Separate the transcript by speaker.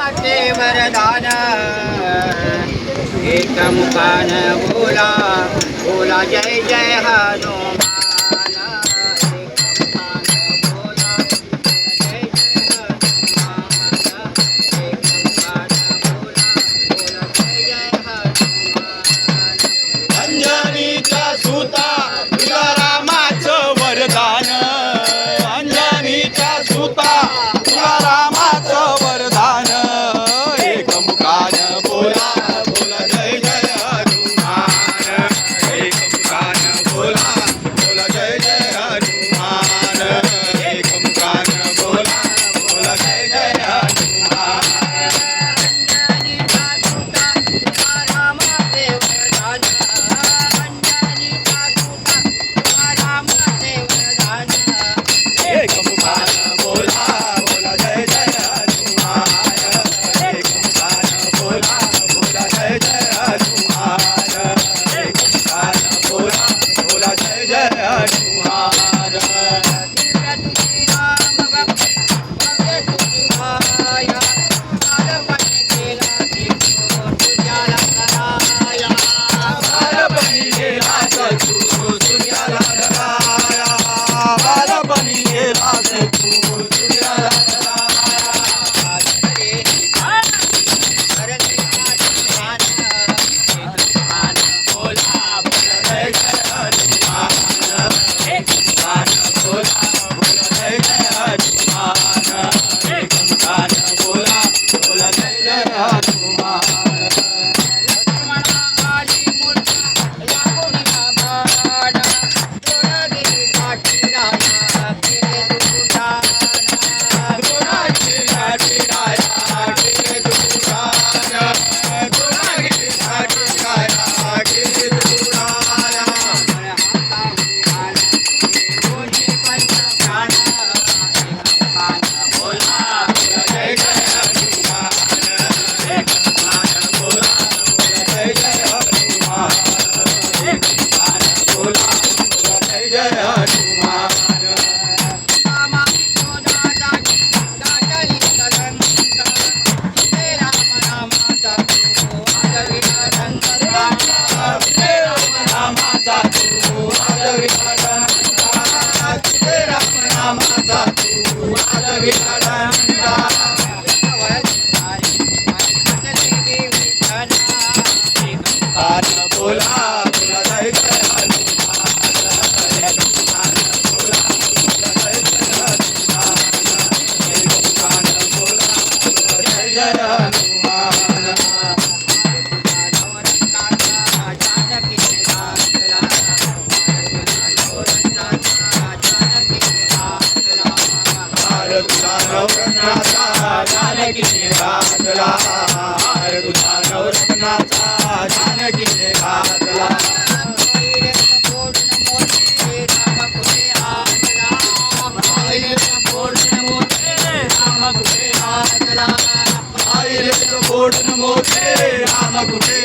Speaker 1: रामाचे वरदान एक मुखान बोला बोला जय जय हनुमान
Speaker 2: अंजनीच्या सुता तुला रामाचं वरदान अंजनीच्या सुता तुला रामाचं वरदान एक मुखान बोला बोला जय जय हनुमान एक मुखान बोला बोला जय जय हनुमान एक मुखान बोला बोला जय जय हनुमान एक मुखान बोला बोला जय जय हनुमान एक मुखान बोला बोला जय जय हनुमान एक मुखान बोला बोला जय जय हनुमान बालपणी गेला तू सूर्याला धराया बालपणी गेला तू सूर्याला बोला बोला जय जय हनुमान एक मुखान बोला बोला जय जय हनुमान एक मुखान बोला बोला जय जय हनुमान बोला बोला जय जय जानकी घातला तुझा नवरत्नाचा जानकी घातला बोट मोठे राम कुठे